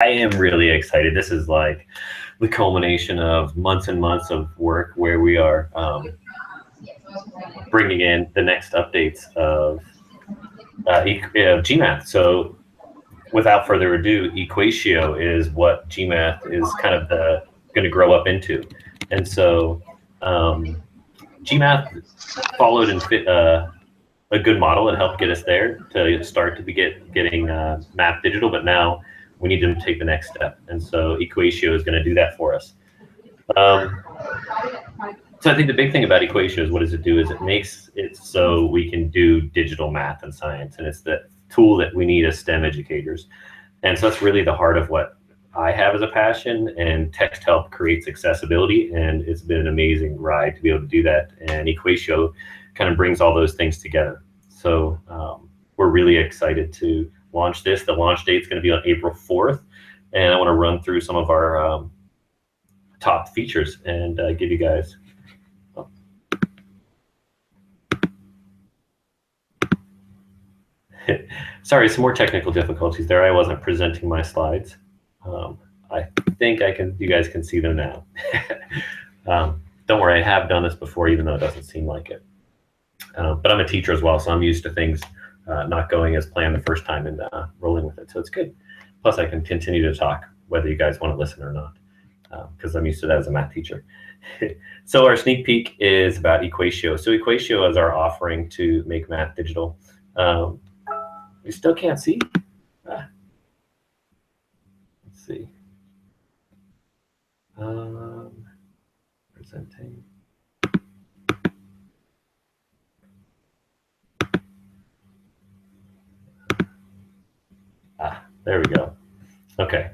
I am really excited. This is like the culmination of months and months of work where we are bringing in the next updates of GMath. So without further ado, EquatIO is what GMath is kind of going to grow up into. And so GMath followed and fit a good model. It helped get us there to start to be getting math digital, but now we need to take the next step. And so EquatIO is going to do that for us. So I think the big thing about EquatIO is what does it do is it makes it so we can do digital math and science. And it's the tool that we need as STEM educators. And so that's really the heart of what I have as a passion, and Text Help creates accessibility, and it's been an amazing ride to be able to do that. And EquatIO kind of brings all those things together. So we're really excited to launch this. The launch date is going to be on April 4th, and I want to run through some of our top features and give you guys. Sorry, some more technical difficulties there. I wasn't presenting my slides. I think you guys can see them now. Don't worry, I have done this before, even though it doesn't seem like it. But I'm a teacher as well, so I'm used to things not going as planned the first time and rolling with it. So it's good. Plus, I can continue to talk whether you guys want to listen or not, because I'm used to that as a math teacher. So our sneak peek is about EquatIO. So EquatIO is our offering to make math digital. You still can't see? Let's see. Presenting. There we go. Okay.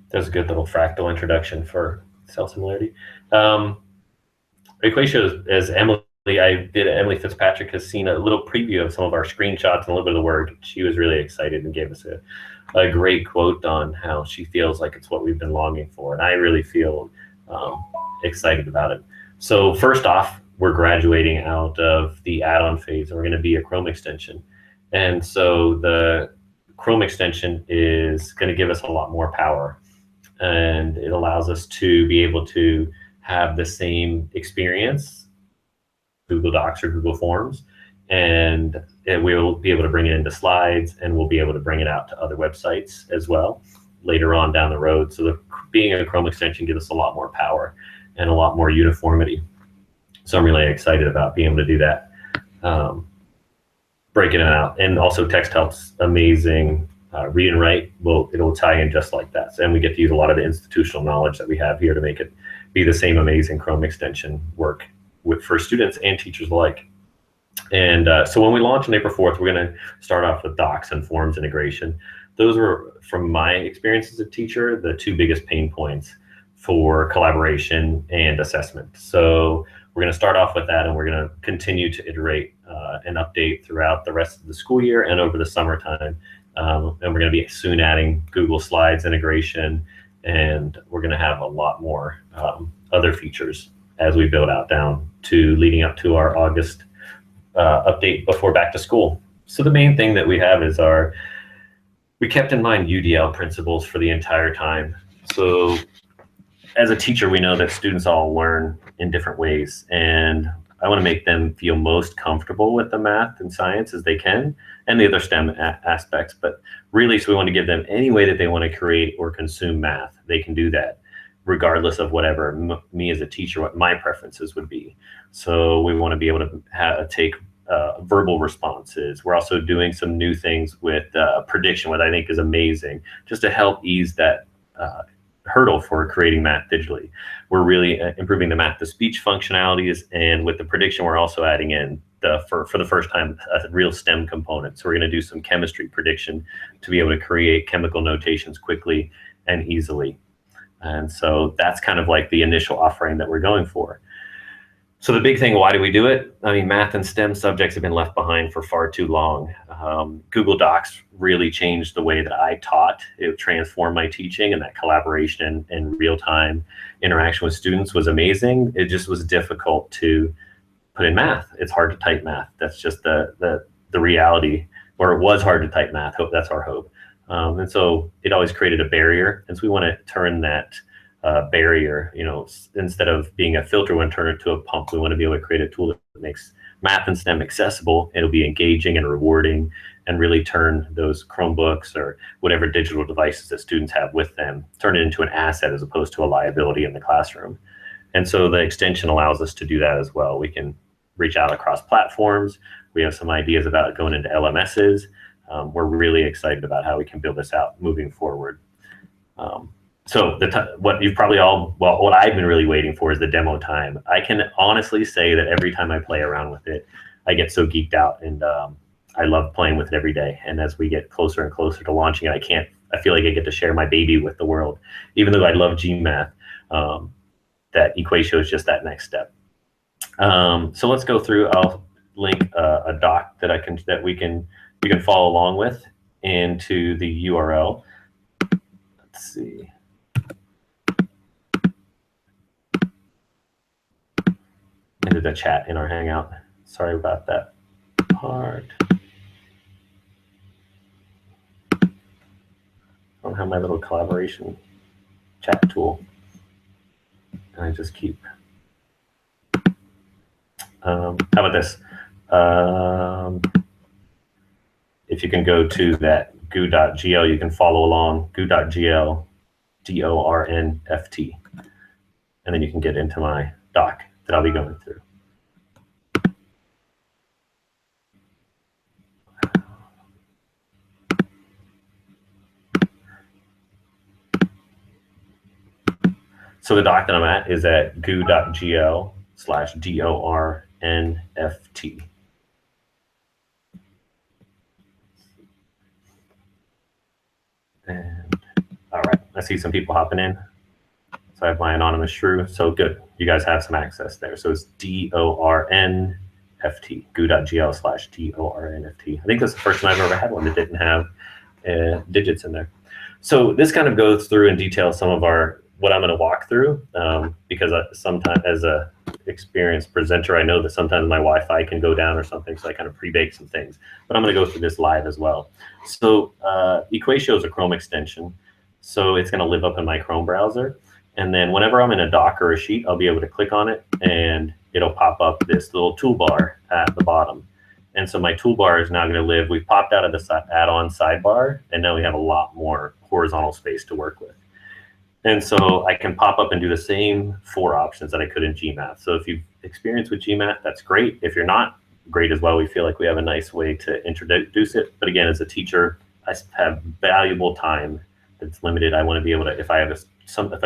That's a good little fractal introduction for cell similarity. EquatIO, as Emily Fitzpatrick has seen a little preview of some of our screenshots and a little bit of the work. She was really excited and gave us a great quote on how she feels like it's what we've been longing for. And I really feel excited about it. So first off, we're graduating out of the add-on phase, and we're going to be a Chrome extension. And so the Chrome extension is going to give us a lot more power, and it allows us to be able to have the same experience, Google Docs or Google Forms, and we'll be able to bring it into slides, and we'll be able to bring it out to other websites as well later on down the road. So being a Chrome extension gives us a lot more power and a lot more uniformity. So I'm really excited about being able to do that, breaking it out. And also Text Help's amazing read and write, it'll tie in just like that. And we get to use a lot of the institutional knowledge that we have here to make it be the same amazing Chrome extension work for students and teachers alike. And so when we launch on April 4th, we're going to start off with Docs and Forms integration. Those were, from my experience as a teacher, the two biggest pain points for collaboration and assessment. So we're going to start off with that, and we're going to continue to iterate and update throughout the rest of the school year and over the summertime. And we're going to be soon adding Google Slides integration, and we're going to have a lot more other features as we build out down to leading up to our August update before back to school. So the main thing that we have is we kept in mind UDL principles for the entire time. So as a teacher, we know that students all learn in different ways, and I want to make them feel most comfortable with the math and science as they can, and the other STEM aspects. But really, so we want to give them any way that they want to create or consume math, they can do that, regardless of whatever me as a teacher, what my preferences would be. So we want to be able to take verbal responses. We're also doing some new things with prediction, what I think is amazing, just to help ease that hurdle for creating math digitally. We're really improving the math to speech functionalities, and with the prediction, we're also adding in for the first time a real STEM component. So we're going to do some chemistry prediction to be able to create chemical notations quickly and easily. And so that's kind of like the initial offering that we're going for. So the big thing, why do we do it? I mean, math and STEM subjects have been left behind for far too long. Google Docs really changed the way that I taught. It transformed my teaching, and that collaboration and real-time interaction with students was amazing. It just was difficult to put in math. It's hard to type math. That's just the reality, or it was hard to type math. That's our hope. And so it always created a barrier. And so we want to turn that barrier, instead of being a filter, we want to turn it to a pump. We want to be able to create a tool that makes math and STEM accessible. It'll be engaging and rewarding, and really turn those Chromebooks or whatever digital devices that students have with them, turn it into an asset as opposed to a liability in the classroom. And so the extension allows us to do that as well. We can reach out across platforms. We have some ideas about going into LMSs. We're really excited about how we can build this out moving forward. So what you've probably what I've been really waiting for is the demo time. I can honestly say that every time I play around with it, I get so geeked out, and I love playing with it every day. And as we get closer and closer to launching it, I feel like I get to share my baby with the world. Even though I love GMath, that EquatIO is just that next step. So let's go through. I'll link a doc that we can follow along with into the URL. Let's see. Into the chat in our Hangout. Sorry about that part. I don't have my little collaboration chat tool. And I just keep. How about this? If you can go to that goo.gl, you can follow along, goo.gl, DORNFT. And then you can get into my doc that I'll be going through. So the doc that I'm at is at goo.gl/DORNFT. And all right, I see some people hopping in. So I have my anonymous shrew. So good, you guys have some access there. So it's DORNFT, goo.gl/DORNFT. I think that's the first time I've ever had one that didn't have digits in there. So this kind of goes through in detail some of what I'm going to walk through, because sometimes as a experienced presenter, I know that sometimes my Wi-Fi can go down or something, so I kind of pre-bake some things. But I'm going to go through this live as well. So EquatIO is a Chrome extension, so it's going to live up in my Chrome browser. And then whenever I'm in a doc or a sheet, I'll be able to click on it, and it'll pop up this little toolbar at the bottom. And so my toolbar is now going to live. We've popped out of the add-on sidebar, and now we have a lot more horizontal space to work with. And so I can pop up and do the same 4 options that I could in GMath. So if you've experienced with GMath, that's great. If you're not, great as well. We feel like we have a nice way to introduce it. But again, as a teacher, I have valuable time that's limited. I want to be able to, if I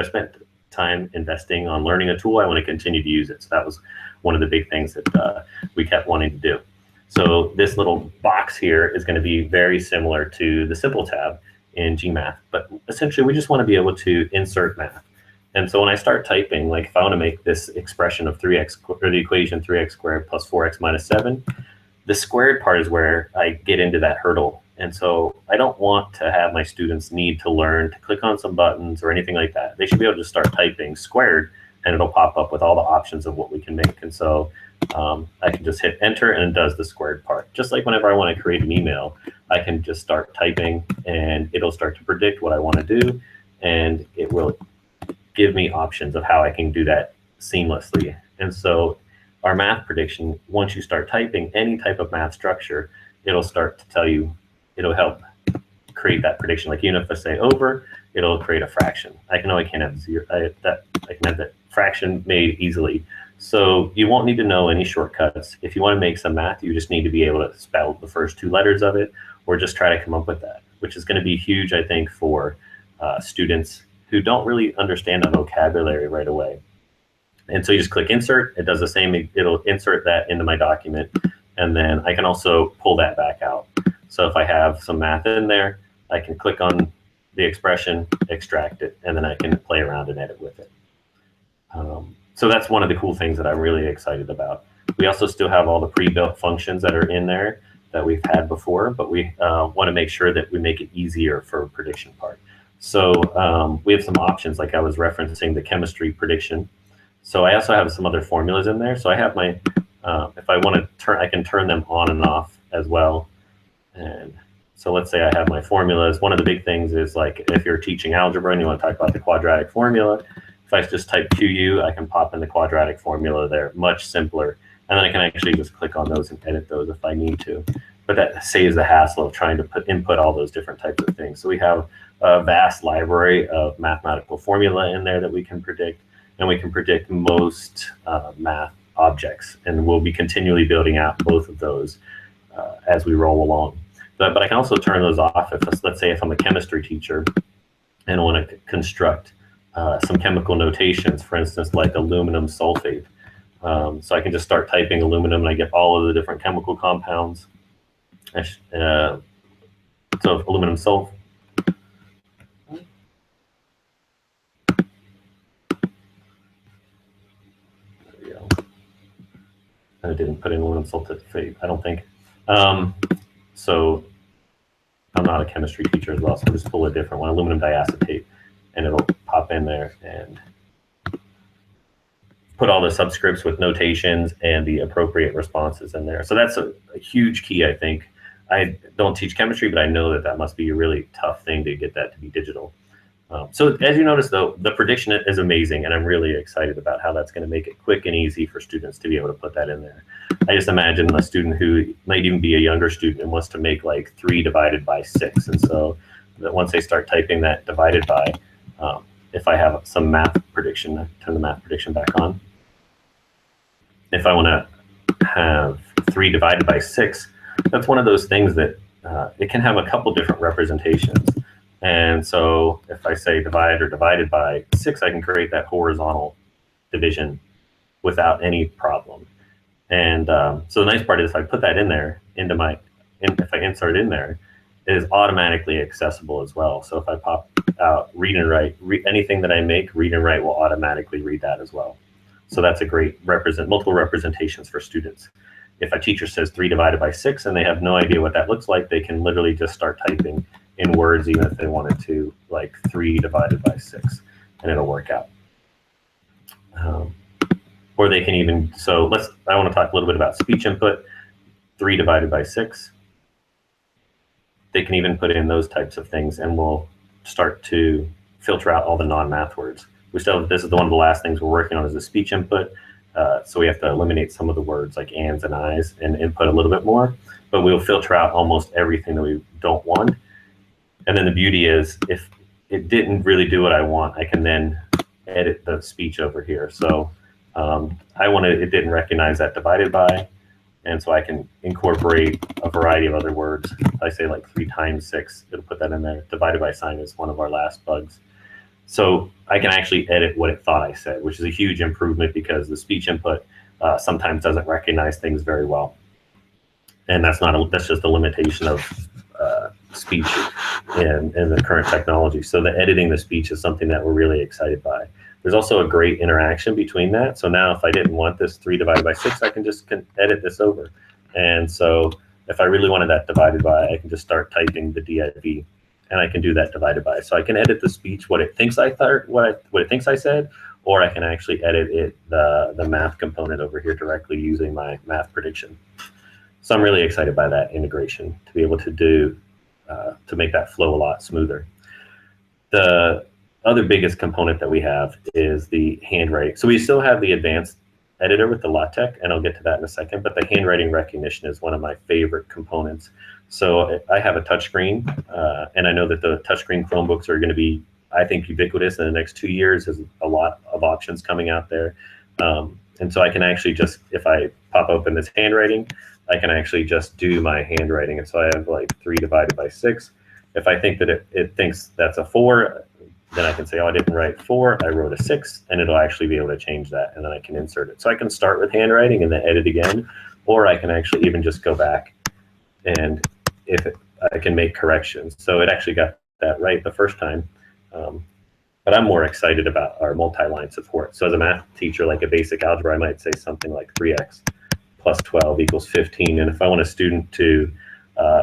spent time investing on learning a tool, I want to continue to use it. So that was one of the big things that we kept wanting to do. So this little box here is going to be very similar to the Simple tab in GMath, but essentially we just want to be able to insert math. And so when I start typing, like if I want to make this expression of 3x, or the equation 3x squared plus 4x minus 7, the squared part is where I get into that hurdle. And so I don't want to have my students need to learn to click on some buttons or anything like that. They should be able to start typing squared, and it'll pop up with all the options of what we can make. And so I can just hit enter, and it does the squared part. Just like whenever I want to create an email, I can just start typing, and it'll start to predict what I want to do, and it will give me options of how I can do that seamlessly. And so our math prediction, once you start typing any type of math structure, it'll start to tell you, it'll help create that prediction. Like even if I say over, it'll create a fraction. I can have zero. I can have that fraction made easily. So you won't need to know any shortcuts. If you want to make some math, you just need to be able to spell the first 2 letters of it, or just try to come up with that, which is going to be huge, I think, for students who don't really understand the vocabulary right away. And so you just click insert. It does the same. It'll insert that into my document, and then I can also pull that back out. So if I have some math in there, I can click on the expression, extract it, and then I can play around and edit with it. So that's one of the cool things that I'm really excited about. We also still have all the pre-built functions that are in there that we've had before, but we want to make sure that we make it easier for prediction part. So we have some options, like I was referencing the chemistry prediction. So I also have some other formulas in there. So I have my, if I want to turn, I can turn them on and off as well. And So let's say I have my formulas. One of the big things is like if you're teaching algebra and you want to talk about the quadratic formula, if I just type QU, I can pop in the quadratic formula there, much simpler. And then I can actually just click on those and edit those if I need to. But that saves the hassle of trying to input all those different types of things. So we have a vast library of mathematical formula in there that we can predict, and we can predict most math objects. And we'll be continually building out both of those as we roll along. But I can also turn those off if, let's say, if I'm a chemistry teacher and I want to construct some chemical notations, for instance, like aluminum sulfate. So I can just start typing aluminum and I get all of the different chemical compounds. So aluminum sulfate. There we go. I didn't put in aluminum sulfate, I don't think. So I'm not a chemistry teacher as well, so I'll just pull a different one, aluminum diacetate, and it'll pop in there and put all the subscripts with notations and the appropriate responses in there. So that's a huge key, I think. I don't teach chemistry, but I know that that must be a really tough thing to get that to be digital. So as you notice, though, the prediction is amazing, and I'm really excited about how that's going to make it quick and easy for students to be able to put that in there. I just imagine a student who might even be a younger student and wants to make like 3 divided by 6. And so that once they start typing that divided by, if I have some math prediction, I turn the math prediction back on. If I want to have 3 divided by 6, that's one of those things that it can have a couple different representations. And so if I say divide or divided by 6, I can create that horizontal division without any problem. And so the nice part is if I put that in there, if I insert it in there, it is automatically accessible as well. So if I pop out read and write, anything that I make, read and write will automatically read that as well. So that's a great multiple representations for students. If a teacher says 3 divided by 6 and they have no idea what that looks like, they can literally just start typing in words, even if they wanted to, like 3 divided by 6, and it'll work out. Or they can even, I want to talk a little bit about speech input, 3 divided by 6. They can even put in those types of things, and we'll start to filter out all the non-math words. This is one of the last things we're working on is the speech input. So we have to eliminate some of the words like ands and I's and input a little bit more, but we'll filter out almost everything that we don't want. And then the beauty is if it didn't really do what I want, I can then edit the speech over here. So it didn't recognize that divided by, and so I can incorporate a variety of other words. If I say like 3 times 6, it'll put that in there. Divided by sign is one of our last bugs. So I can actually edit what it thought I said, which is a huge improvement because the speech input sometimes doesn't recognize things very well. And that's just a limitation of speech in the current technology. So the editing the speech is something that we're really excited by. There's also a great interaction between that. So now if I didn't want this 3 divided by 6, I can just edit this over. And so if I really wanted that divided by, I can just start typing the div, and I can do that divided by. So I can edit the speech, what it thinks I thought, what it thinks I said, or I can actually edit it, the math component over here directly using my math prediction. So I'm really excited by that integration to be able to do, to make that flow a lot smoother. The other biggest component that we have is the handwriting. So we still have the advanced editor with the LaTeX, and I'll get to that in a second, but the handwriting recognition is one of my favorite components. So I have a touchscreen, and I know that the touchscreen Chromebooks are going to be, I think, ubiquitous in the next 2 years. There's a lot of options coming out there. And so I can actually just, if I pop open this handwriting, I can actually just do my handwriting. And so I have like 3 divided by 6. If I think that it thinks that's a 4, then I can say, oh, I didn't write 4, I wrote a 6, and it'll actually be able to change that, and then I can insert it. So I can start with handwriting and then edit again, or I can actually even just go back and I can make corrections. So it actually got that right the first time. But I'm more excited about our multi-line support. So as a math teacher, like a basic algebra, I might say something like 3x plus 12 equals 15. And if I want a student to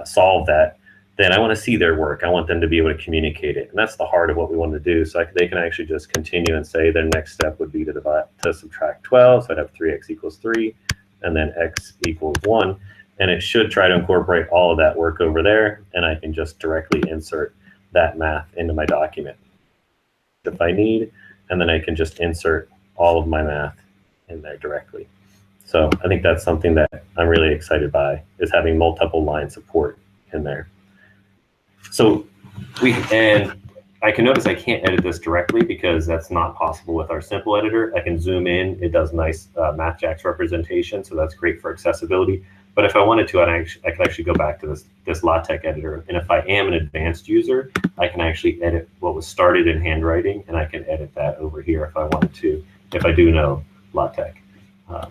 solve that, then I want to see their work. I want them to be able to communicate it. And that's the heart of what we want to do. So they can actually just continue and say their next step would be to subtract 12. So I'd have 3x equals 3, and then x equals 1. and it should try to incorporate all of that work over there, and I can just directly insert that math into my document if I need, and then I can just insert all of my math in there directly. So I think that's something that I'm really excited by, is having multiple line support in there. So and I can notice I can't edit this directly because that's not possible with our simple editor. I can zoom in, it does nice MathJax representation, so that's great for accessibility. But if I wanted to, I could actually go back to this LaTeX editor, and if I am an advanced user, I can actually edit what was started in handwriting, and I can edit that over here if I wanted to, if I do know LaTeX.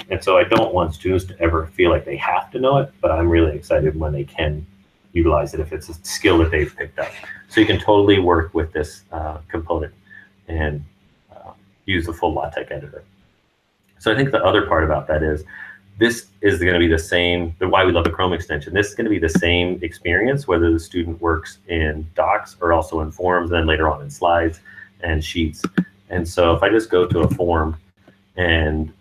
And so I don't want students to ever feel like they have to know it, but I'm really excited when they can utilize it if it's a skill that they've picked up. So you can totally work with this component and use the full LaTeX editor. So I think the other part about that is, this is going to be the same, why we love the Chrome extension. This is going to be the same experience, whether the student works in docs or also in forms, and then later on in slides and sheets. And so if I just go to a form and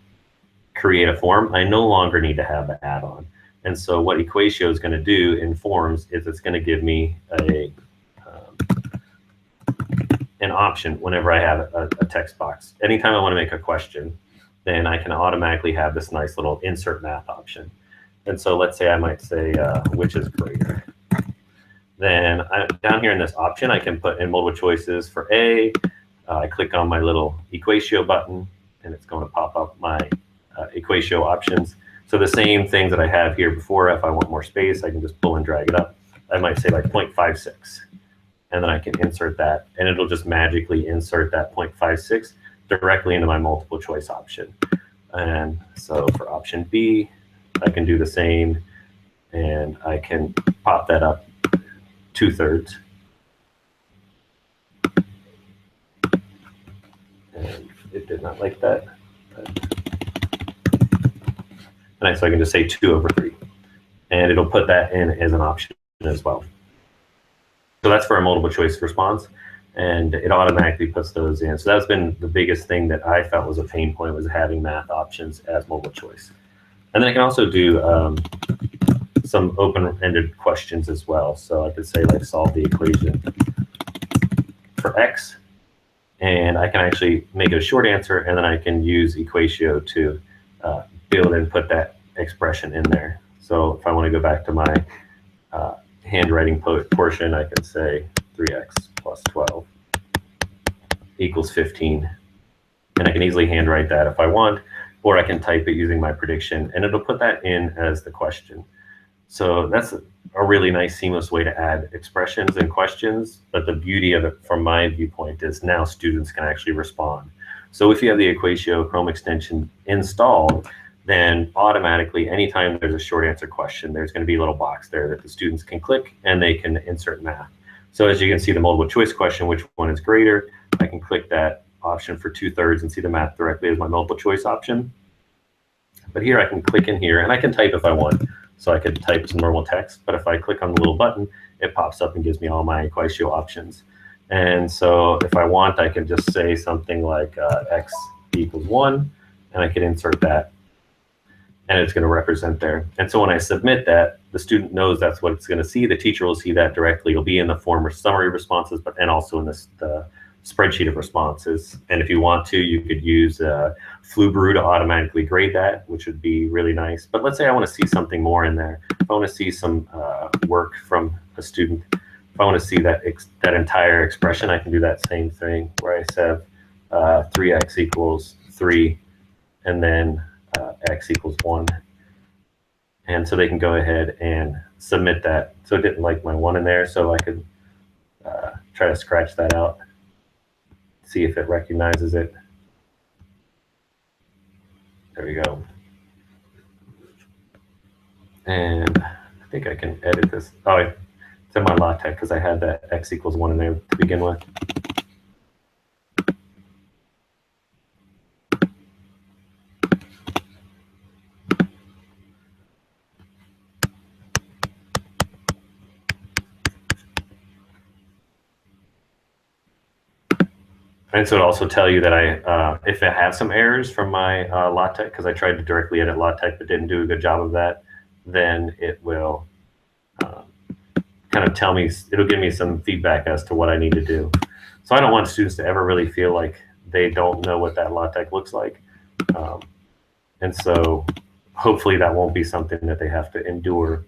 create a form, I no longer need to have the add-on. And so what EquatIO is going to do in forms is it's going to give me an option whenever I have a text box. Anytime I want to make a question, then I can automatically have this nice little insert math option. And so let's say I might say, which is greater? Then down here in this option, I can put in multiple choices for A. I click on my little EquatIO button, and it's going to pop up my EquatIO options. So the same things that I have here before, if I want more space, I can just pull and drag it up. I might say like 0.56, and then I can insert that, and it'll just magically insert that 0.56 directly into my multiple choice option. And so for option B, I can do the same, and I can pop that up 2/3. And it did not like that. And so I can just say 2/3, and it'll put that in as an option as well. So that's for a multiple choice response, and it automatically puts those in. So that's been the biggest thing that I felt was a pain point, was having math options as multiple choice. And then I can also do some open-ended questions as well. So I could say, like, solve the equation for X, and I can actually make it a short answer, and then I can use EquatIO to build and put that expression in there. So if I want to go back to my handwriting portion, I can say 3x plus 12 equals 15. And I can easily handwrite that if I want, or I can type it using my prediction, and it'll put that in as the question. So that's a really nice seamless way to add expressions and questions. But the beauty of it from my viewpoint is now students can actually respond. So if you have the EquatIO Chrome extension installed, then automatically anytime there's a short answer question, there's going to be a little box there that the students can click, and they can insert math. So as you can see, the multiple choice question, which one is greater, I can click that option for 2/3 and see the math directly as my multiple choice option. But here I can click in here, and I can type if I want. So I could type some normal text, but if I click on the little button, it pops up and gives me all my EquatIO options. And so if I want, I can just say something like x equals 1, and I can insert that, and it's going to represent there. And so when I submit that, the student knows that's what it's going to see. The teacher will see that directly. It'll be in the form of summary responses, and also in the spreadsheet of responses. And if you want to, you could use Flubrew to automatically grade that, which would be really nice. But let's say I want to see something more in there. If I want to see some work from a student, if I want to see that entire expression, I can do that same thing where I said 3x equals 3, and then x equals 1. And so they can go ahead and submit that. So it didn't like my 1 in there, so I could try to scratch that out, see if it recognizes it. There we go. And I think I can edit this. Oh, it's in my LaTeX because I had that x equals 1 in there to begin with. And so it'll also tell you that if I have some errors from my LaTeX, because I tried to directly edit LaTeX but didn't do a good job of that, then it will kind of tell me, it'll give me some feedback as to what I need to do. So I don't want students to ever really feel like they don't know what that LaTeX looks like. And so hopefully that won't be something that they have to endure.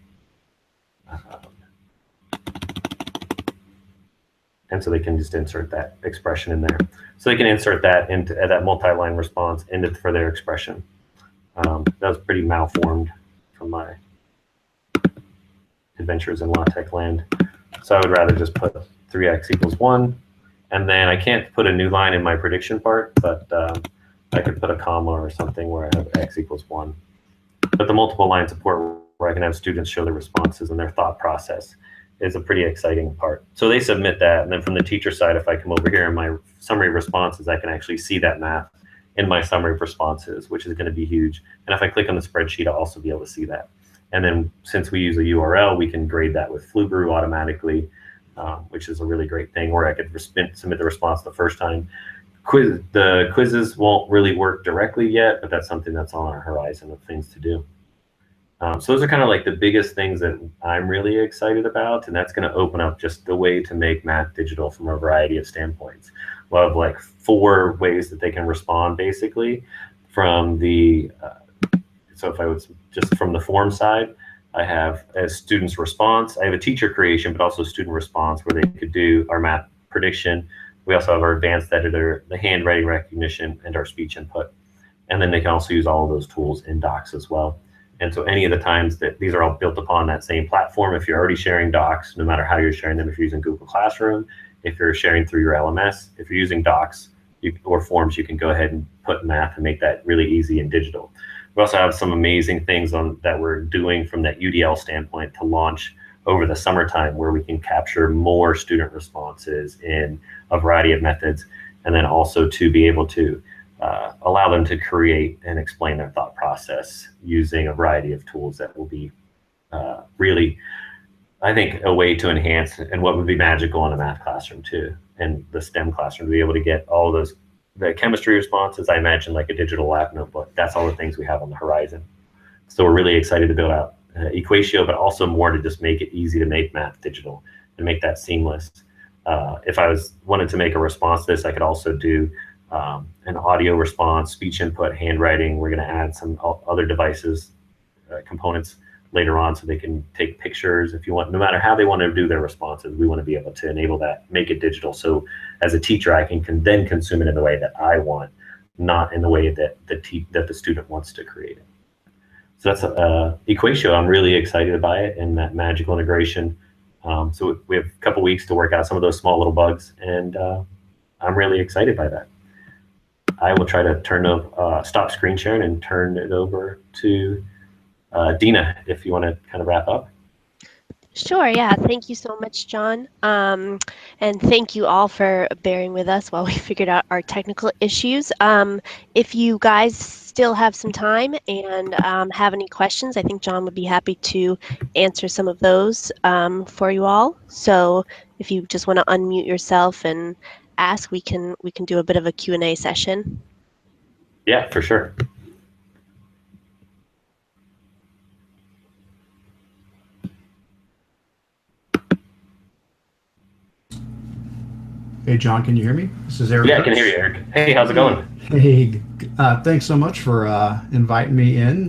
And so they can just insert that expression in there. So they can insert that into that multi-line response for their expression. That was pretty malformed from my adventures in LaTeX land. So I would rather just put 3x equals 1. And then I can't put a new line in my prediction part, but I could put a comma or something where I have x equals 1. But the multiple line support where I can have students show their responses and their thought process is a pretty exciting part. So they submit that, and then from the teacher side, if I come over here in my summary of responses, I can actually see that math in my summary of responses, which is going to be huge. And if I click on the spreadsheet, I'll also be able to see that. And then since we use a URL, we can grade that with Fluebrew automatically, which is a really great thing, where I could submit the response the first time. The quizzes won't really work directly yet, but that's something that's on our horizon of things to do. So those are kind of like the biggest things that I'm really excited about, and that's going to open up just the way to make math digital from a variety of standpoints. We'll have like 4 ways that they can respond, basically, from the so if I was just from the form side, I have a student's response. I have a teacher creation, but also student response where they could do our math prediction. We also have our advanced editor, the handwriting recognition, and our speech input. And then they can also use all of those tools in Docs as well. And so any of the times that these are all built upon that same platform, if you're already sharing Docs, no matter how you're sharing them, if you're using Google Classroom, if you're sharing through your LMS, if you're using Docs or Forms, you can go ahead and put math and make that really easy and digital. We also have some amazing things that we're doing from that UDL standpoint to launch over the summertime, where we can capture more student responses in a variety of methods, and then also to be able to allow them to create and explain their thought process using a variety of tools that will be really, I think, a way to enhance and what would be magical in a math classroom too, and the STEM classroom, to be able to get all those, the chemistry responses. I imagine like a digital lab notebook. That's all the things we have on the horizon. So we're really excited to build out EquatIO, but also more to just make it easy to make math digital and make that seamless. If I wanted to make a response to this, I could also do an audio response, speech input, handwriting. We're going to add some other devices, components later on, so they can take pictures if you want. No matter how they want to do their responses, we want to be able to enable that, make it digital. So as a teacher, I can then consume it in the way that I want, not in the way that the student wants to create it. So that's EquatIO. I'm really excited by it and that magical integration. So we have a couple weeks to work out some of those small little bugs, and I'm really excited by that. I will try to stop screen sharing and turn it over to Dina, if you want to kind of wrap up. Sure, yeah. Thank you so much, John. And thank you all for bearing with us while we figured out our technical issues. If you guys still have some time and have any questions, I think John would be happy to answer some of those for you all. So if you just want to unmute yourself and ask, we can do a bit of a Q&A session. Yeah, for sure. Hey, John, can you hear me? This is Eric. Yeah, I can hear you, Eric. Hey, how's it going? Hey, thanks so much for inviting me in.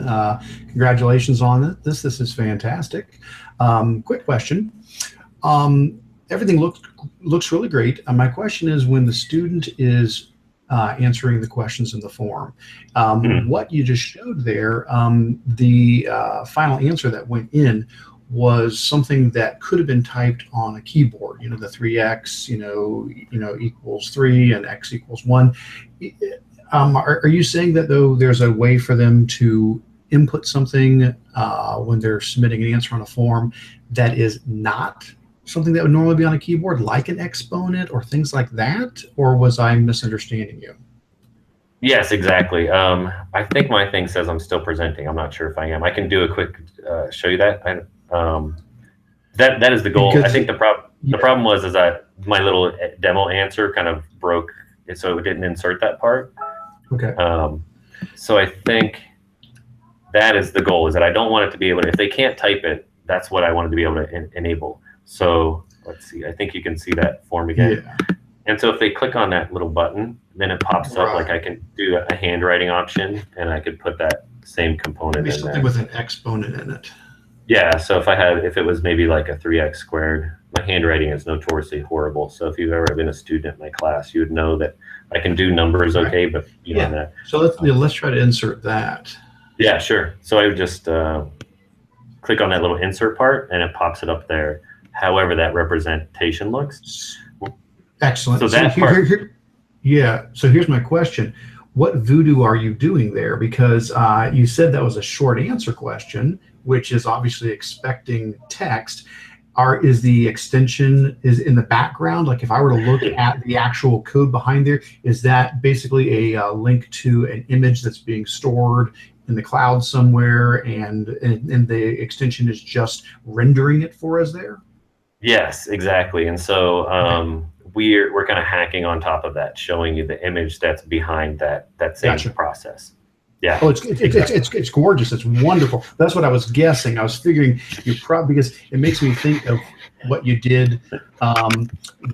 Congratulations on this. This is fantastic. Quick question. Everything looks really great. My question is, when the student is answering the questions in the form, what you just showed there, the final answer that went in was something that could have been typed on a keyboard. You know, the 3x, equals 3 and x equals 1. Are you saying that though there's a way for them to input something when they're submitting an answer on a form that is not something that would normally be on a keyboard, like an exponent or things like that? Or was I misunderstanding you? Yes, exactly. I think my thing says I'm still presenting. I'm not sure if I am. I can do a quick show you that. That is the goal. Because I think the problem was that my little demo answer kind of broke, so it didn't insert that part. Okay. So I think that is the goal, is that I don't want it to be able to, if they can't type it, that's what I wanted to be able to enable. So let's see, I think you can see that form again. Yeah. And so if they click on that little button, then it pops up, like I can do a handwriting option, and I could put that same component Maybe in something there. with an exponent in it. Yeah, so if it was maybe like a 3x squared, my handwriting is notoriously horrible. So if you've ever been a student in my class, you would know that I can do numbers okay, but beyond that. So let's try to insert that. Yeah, sure. So I would just click on that little insert part, and it pops it up there. However that representation looks. Excellent. So that part. Yeah. So here's my question. What voodoo are you doing there? Because you said that was a short answer question, which is obviously expecting text. Is the extension is in the background? Like if I were to look at the actual code behind there, is that basically a link to an image that's being stored in the cloud somewhere, and the extension is just rendering it for us there? Yes, exactly. And so we're kind of hacking on top of that, showing you the image that's behind that same process. Yeah. Oh, it's gorgeous. It's wonderful. That's what I was guessing. I was figuring you probably, because it makes me think of what you did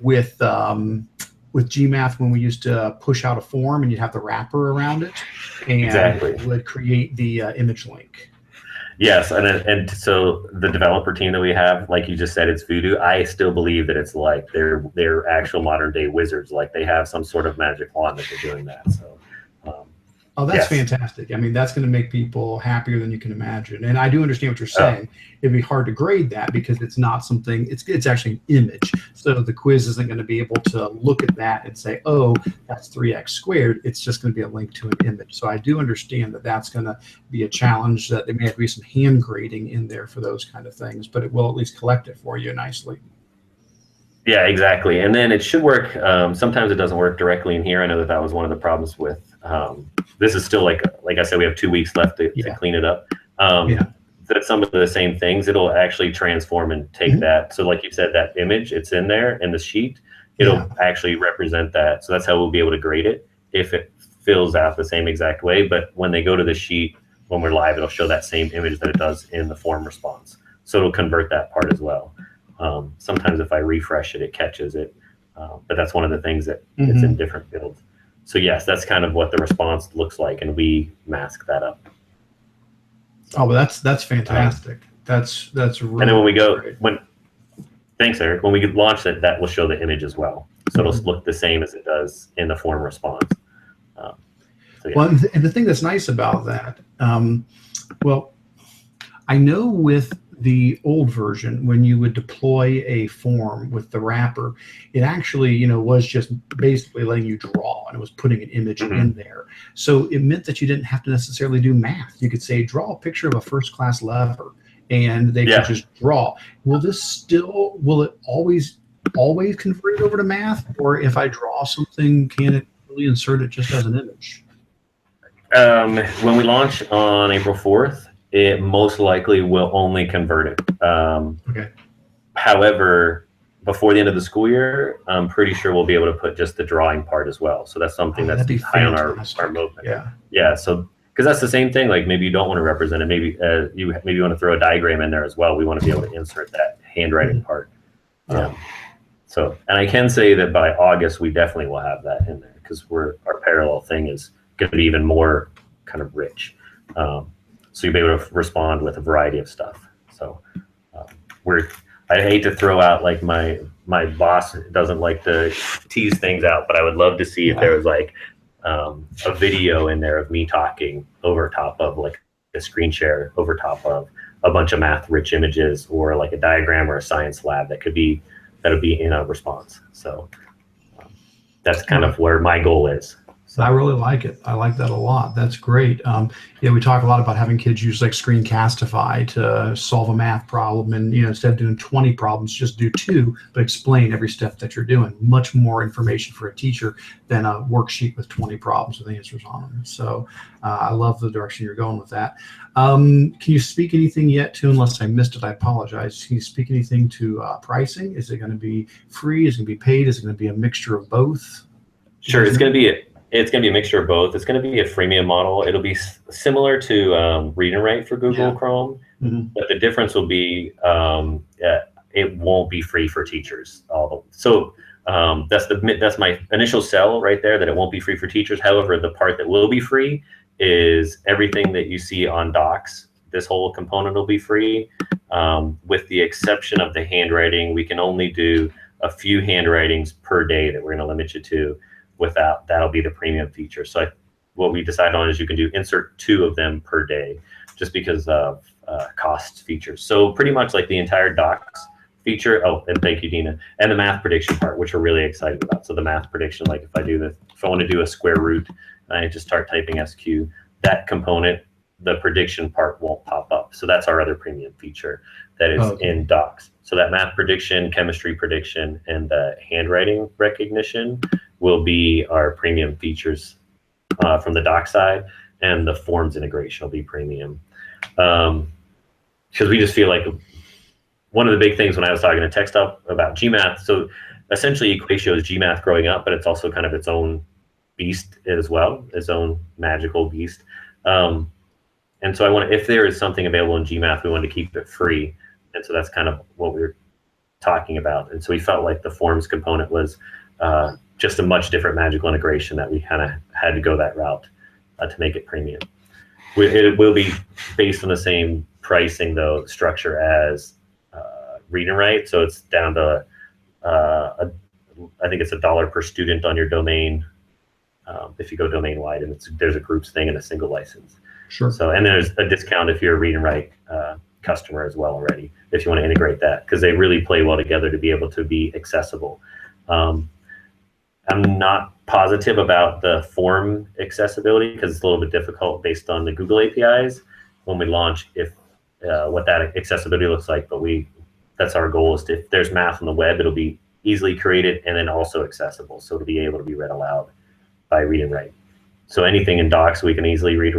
with GMath when we used to push out a form and you'd have the wrapper around it, and it would create the image link. Yes, and so the developer team that we have, like you just said, it's voodoo. I still believe that it's like they're actual modern day wizards. Like they have some sort of magic wand that they're doing that. So. Oh, that's fantastic. I mean, that's going to make people happier than you can imagine. And I do understand what you're saying. It'd be hard to grade that because it's not something, it's actually an image. So the quiz isn't going to be able to look at that and say, oh, that's 3x squared. It's just going to be a link to an image. So I do understand that that's going to be a challenge, that there may have to be some hand grading in there for those kind of things, but it will at least collect it for you nicely. Yeah, exactly. And then it should work. Sometimes it doesn't work directly in here. I know that was one of the problems with this is still like I said, we have 2 weeks left to clean it up. That some of the same things, it'll actually transform and take that. So like you said, that image, it's in there in the sheet. It'll actually represent that. So that's how we'll be able to grade it if it fills out the same exact way. But when they go to the sheet, when we're live, it'll show that same image that it does in the form response. So it'll convert that part as well. Sometimes if I refresh it, it catches it. But that's one of the things that it's in different builds. So yes, that's kind of what the response looks like, and we mask that up. Oh, well, that's fantastic. That's really. And then when we go, thanks, Eric. When we launch it, that will show the image as well. So it'll look the same as it does in the form response. Well, and the thing that's nice about that, well, I know with the old version, when you would deploy a form with the wrapper, it actually, was just basically letting you draw, and it was putting an image in there. So it meant that you didn't have to necessarily do math. You could say, draw a picture of a first-class lever, and they could just draw. Will it always convert it over to math? Or if I draw something, can it really insert it just as an image? When we launch on April 4th, it most likely will only convert it. However, before the end of the school year, I'm pretty sure we'll be able to put just the drawing part as well. So that's something that's high on our roadmap. Yeah. So because that's the same thing. Like maybe you don't want to represent it. Maybe you want to throw a diagram in there as well. We want to be able to insert that handwriting part. So, and I can say that by August we definitely will have that in there, because our parallel thing is going to be even more kind of rich. So you'll be able to respond with a variety of stuff. So I hate to throw out, like my boss doesn't like to tease things out, but I would love to see if there was like a video in there of me talking over top of like a screen share, over top of a bunch of math rich images, or like a diagram or a science lab that would be in a response. So that's kind of where my goal is. So I really like it. I like that a lot. That's great. We talk a lot about having kids use like Screencastify to solve a math problem, and instead of doing 20 problems, just do 2, but explain every step that you're doing. Much more information for a teacher than a worksheet with 20 problems with answers on them. So I love the direction you're going with that. Can you speak anything yet to, unless I missed it, I apologize. Can you speak anything to pricing? Is it going to be free? Is it going to be paid? Is it going to be a mixture of both? Sure, it's going to be It's going to be a mixture of both. It's going to be a freemium model. It'll be similar to Read and Write for Google Chrome, but the difference will be it won't be free for teachers. So that's my initial sell right there, that it won't be free for teachers. However, the part that will be free is everything that you see on Docs. This whole component will be free, with the exception of the handwriting. We can only do a few handwritings per day that we're going to limit you to. Without, that'll be the premium feature. So what we decided on is you can do insert 2 of them per day, just because of cost features. So pretty much like the entire Docs feature. Oh, and thank you, Dina. And the math prediction part, which we're really excited about. So the math prediction, like if I want to do a square root, I just start typing SQ, that component, the prediction part won't pop up. So that's our other premium feature that is in Docs. So that math prediction, chemistry prediction, and the handwriting recognition will be our premium features from the Doc side, and the forms integration will be premium. Because we just feel like one of the big things when I was talking to TechStop about GMath, so essentially EquatIO is GMath growing up, but it's also kind of its own beast as well, its own magical beast. And so if there is something available in GMath, we want to keep it free. And so that's kind of what we were talking about. And so we felt like the forms component was just a much different magical integration, that we kind of had to go that route to make it premium. It will be based on the same pricing, though, structure as Read and Write. So it's down to, I think it's $1 per student on your domain, if you go domain wide, and there's a groups thing and a single license. Sure. So, and there's a discount if you're a Read and Write customer as well already, if you want to integrate that, because they really play well together to be able to be accessible. I'm not positive about the form accessibility, because it's a little bit difficult based on the Google APIs when we launch, if what that accessibility looks like. But that's our goal, is if there's math on the web, it'll be easily created and then also accessible, so to be able to be read aloud by Read and Write. So anything in Docs we can easily read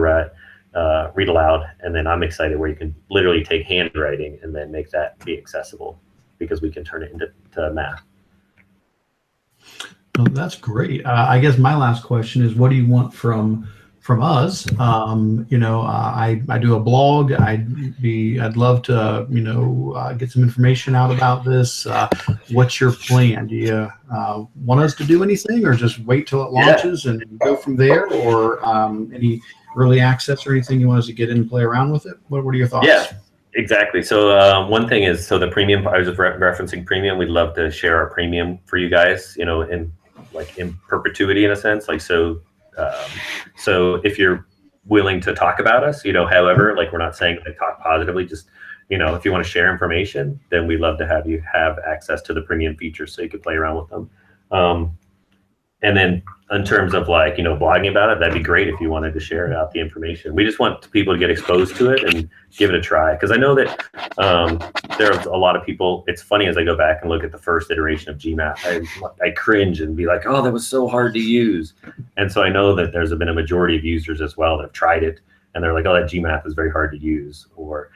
aloud, and then I'm excited where you can literally take handwriting and then make that be accessible, because we can turn it into math. Well, that's great. I guess my last question is, what do you want from us? I do a blog. I'd love to get some information out about this. What's your plan? Do you want us to do anything, or just wait till it launches and go from there, or any early access or anything you want us to get in and play around with it? What are your thoughts? Yeah, exactly. So one thing is, so the premium, I was just referencing premium. We'd love to share our premium for you guys, in perpetuity, in a sense. So if you're willing to talk about us, however, we're not saying talk positively, just, if you want to share information, then we'd love to have you have access to the premium features so you could play around with them. And then in terms of blogging about it, that'd be great if you wanted to share out the information. We just want people to get exposed to it and give it a try. Because I know that there's a lot of people. It's funny, as I go back and look at the first iteration of GMath, I cringe and be like, oh, that was so hard to use. And so I know that there's been a majority of users as well that have tried it, and they're like, oh, that GMath is very hard to use. Or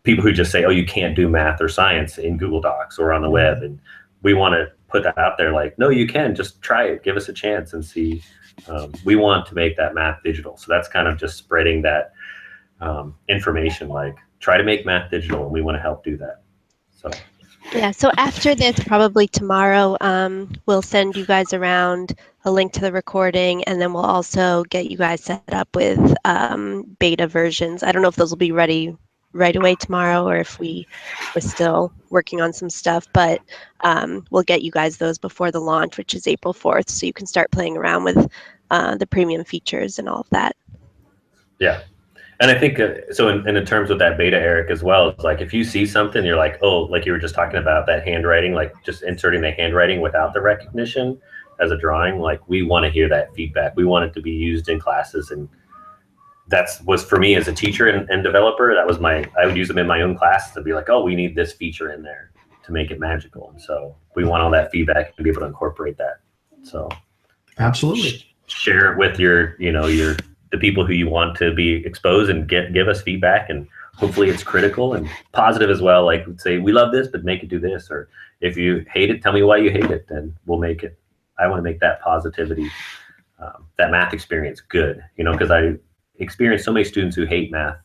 people who just say, oh, you can't do math or science in Google Docs or on the web. And we want to put that out there, no, you can, just try it, give us a chance and see. We want to make that math digital. So that's kind of just spreading that information, try to make math digital, and we want to help do that. So yeah, so after this, probably tomorrow, we'll send you guys around a link to the recording, and then we'll also get you guys set up with beta versions. I don't know if those will be ready right away tomorrow, or if we're still working on some stuff, but we'll get you guys those before the launch, which is April 4th, so you can start playing around with the premium features and all of that. Yeah, and I think so in terms of that beta, Eric, as well, it's if you see something, you're like, oh, like you were just talking about that handwriting, just inserting the handwriting without the recognition as a drawing, we want to hear that feedback. We want it to be used in classes, and was for me as a teacher and developer, I would use them in my own classes to be like, oh, we need this feature in there to make it magical. And so we want all that feedback and be able to incorporate that. So absolutely share it with the people who you want to be exposed, and give us feedback, and hopefully it's critical and positive as well. Say, we love this, but make it do this. Or if you hate it, tell me why you hate it, then we'll make it. I want to make that positivity that math experience good, because I experienced so many students who hate math,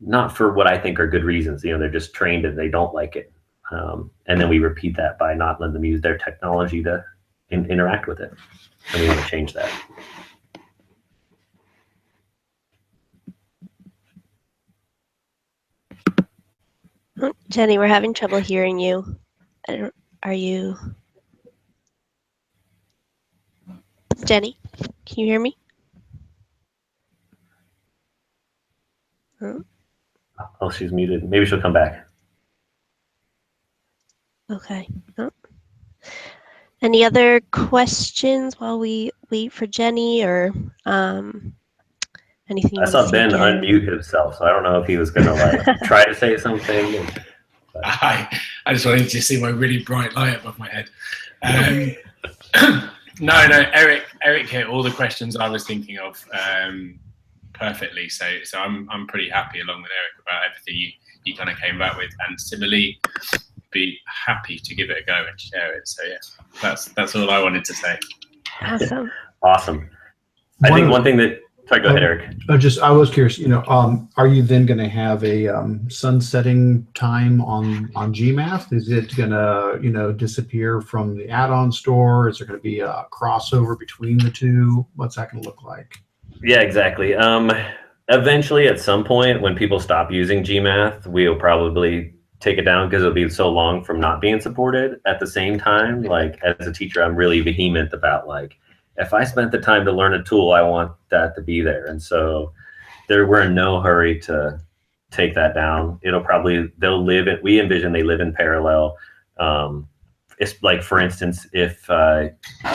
not for what I think are good reasons. They're just trained and they don't like it. And then we repeat that by not letting them use their technology to interact with it. And we want to change that. Jenny, we're having trouble hearing you. Are you? Jenny, can you hear me? Oh, she's muted. Maybe she'll come back. Okay. Oh. Any other questions while we wait for Jenny, or anything you I want saw to say Ben again? unmute himself, so I don't know if he was going to try to say something. I just wanted to see my really bright light above my head. No, Eric hit all the questions I was thinking of perfectly. So I'm pretty happy along with Eric about everything you kind of came back with, and similarly, be happy to give it a go and share it. So yeah, that's all I wanted to say. Awesome. Awesome. I think one thing that. Sorry, go ahead, Eric. I was curious. Are you then going to have a sunsetting time on GMath? Is it going to disappear from the add-on store? Is there going to be a crossover between the two? What's that going to look like? Yeah, exactly. Eventually, at some point, when people stop using GMath, we'll probably take it down because it'll be so long from not being supported. At the same time, as a teacher, I'm really vehement about if I spent the time to learn a tool, I want that to be there. And so we're in no hurry to take that down. We envision they live in parallel. It's for instance, if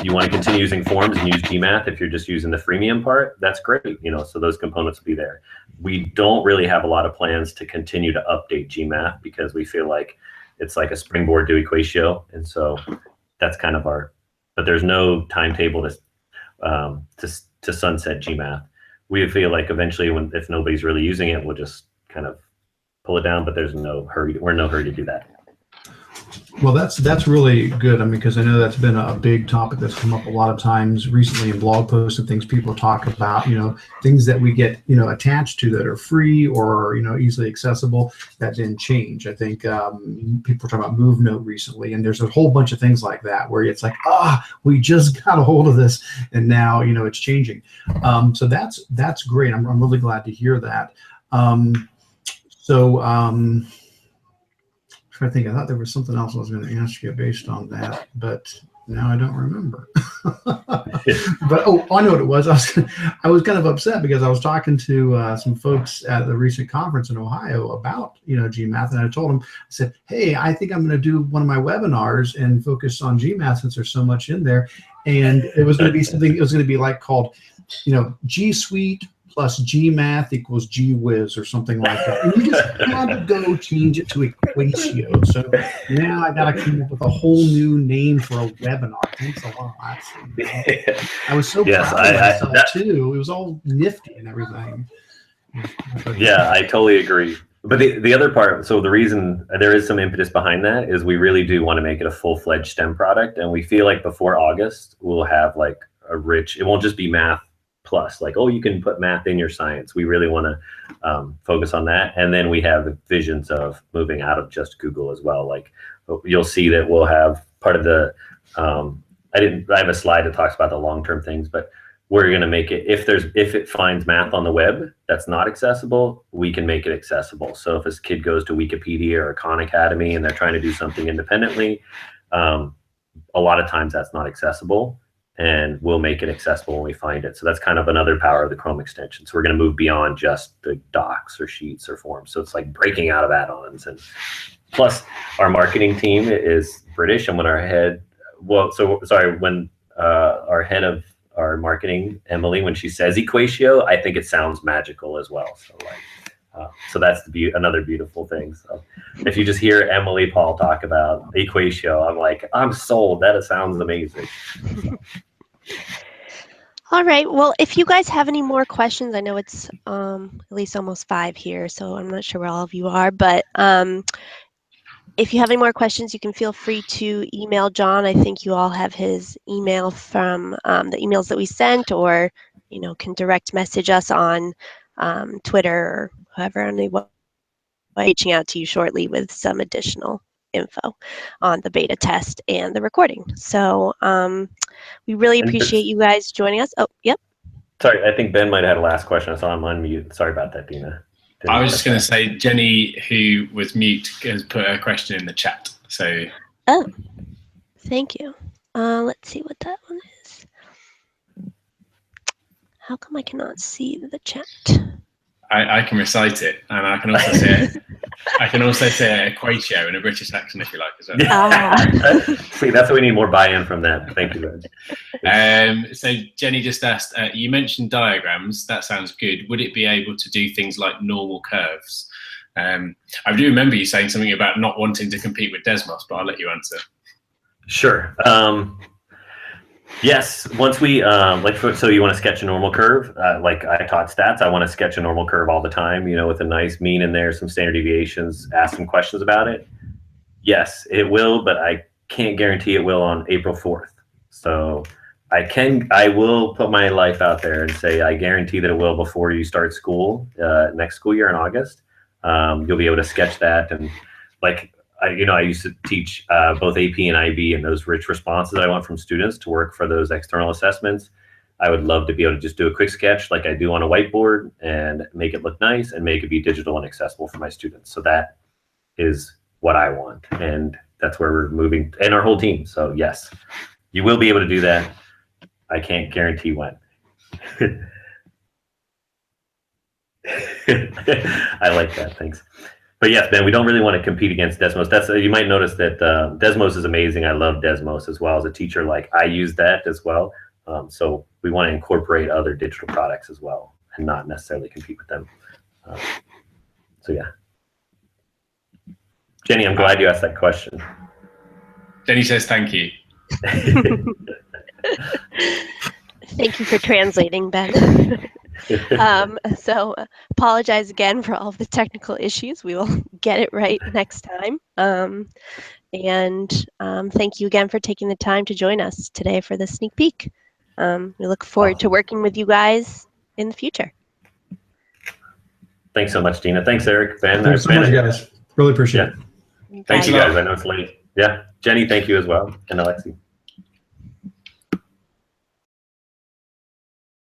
you want to continue using forms and use GMath, if you're just using the freemium part, that's great. So those components will be there. We don't really have a lot of plans to continue to update GMath because we feel like it's like a springboard to EquatIO. And so that's kind of but there's no timetable to sunset GMath. We feel like eventually, if nobody's really using it, we'll just kind of pull it down. But there's no hurry. We're in no hurry to do that. Well, that's really good. Because I know that's been a big topic that's come up a lot of times recently in blog posts and things people talk about. Things that we get attached to that are free or easily accessible that then change. I think people are talking about MoveNote recently, and there's a whole bunch of things like that where it's like, we just got a hold of this, and now it's changing. So that's great. I'm really glad to hear that. I think I thought there was something else I was going to ask you based on that, but now I don't remember. But I know what it was. I was kind of upset because I was talking to some folks at the recent conference in Ohio about GMath, and I told them, I said, hey, I think I'm going to do one of my webinars and focus on GMath since there's so much in there, and it was going to be something. It was going to be called G Suite plus GMath equals GWiz or something like that. And you just had to go change it to EquatIO. So now I got to come up with a whole new name for a webinar. Thanks a lot. I was so proud of myself too. It was all nifty and everything. Yeah, I totally agree. But the other part, so the reason there is some impetus behind that is we really do want to make it a full-fledged STEM product. And we feel like before August, we'll have it won't just be math plus, you can put math in your science. We really want to focus on that. And then we have the visions of moving out of just Google as well. You'll see that we'll have part of the, I have a slide that talks about the long-term things, but we're going to make it, if it finds math on the web that's not accessible, we can make it accessible. So if a kid goes to Wikipedia or Khan Academy and they're trying to do something independently, a lot of times that's not accessible. And we'll make it accessible when we find it. So that's kind of another power of the Chrome extension. So we're going to move beyond just the docs or sheets or forms. So it's breaking out of add-ons. And plus, our marketing team is British, and when our head of our marketing, Emily, when she says EquatIO, I think it sounds magical as well. So that's another beautiful thing. So if you just hear Emily Paul talk about EquatIO, I'm sold. That sounds amazing. All right. Well, if you guys have any more questions, I know it's at least almost 5 here, so I'm not sure where all of you are, but if you have any more questions, you can feel free to email John. I think you all have his email from the emails that we sent, or can direct message us on Twitter or whoever, and they will be reaching out to you shortly with some additional info on the beta test and the recording. So we really appreciate you guys joining us. Oh, yep. Sorry, I think Ben might have had a last question. I saw him unmute. Sorry about that, Dina. I was just going to say, Jenny, who was mute, has put a question in the chat. So. Oh, thank you. Let's see what that one is. How come I cannot see the chat? I can recite it, and I can also say it. I can also say EquatIO in a British accent if you like as well. See, that's why we need more buy-in from that. Thank you, Ben. So Jenny just asked, you mentioned diagrams. That sounds good. Would it be able to do things like normal curves? I do remember you saying something about not wanting to compete with Desmos, but I'll let you answer. Sure. Yes, once we, so you want to sketch a normal curve, like I taught stats, I want to sketch a normal curve all the time, with a nice mean in there, some standard deviations, ask some questions about it. Yes, it will, but I can't guarantee it will on April 4th. So I will put my life out there and say, I guarantee that it will before you start school, next school year in August. You'll be able to sketch that, and I used to teach both AP and IB, and those rich responses I want from students to work for those external assessments. I would love to be able to just do a quick sketch like I do on a whiteboard and make it look nice and make it be digital and accessible for my students. So that is what I want, and that's where we're moving, and our whole team. So yes, you will be able to do that. I can't guarantee when. I like that. Thanks. But yes, Ben, we don't really want to compete against Desmos. You might notice that Desmos is amazing. I love Desmos as well as a teacher. I use that as well. So we want to incorporate other digital products as well and not necessarily compete with them. So yeah. Jenny, I'm glad you asked that question. Jenny says thank you. Thank you for translating, Ben. So apologize again for all of the technical issues. We will get it right next time. And thank you again for taking the time to join us today for the sneak peek. We look forward to working with you guys in the future. Thanks so much, Dina. Thanks, Eric. Ben. Thanks so much, guys. Really appreciate it. Thanks, you guys. I know it's late. Yeah. Jenny, thank you as well. And Alexi.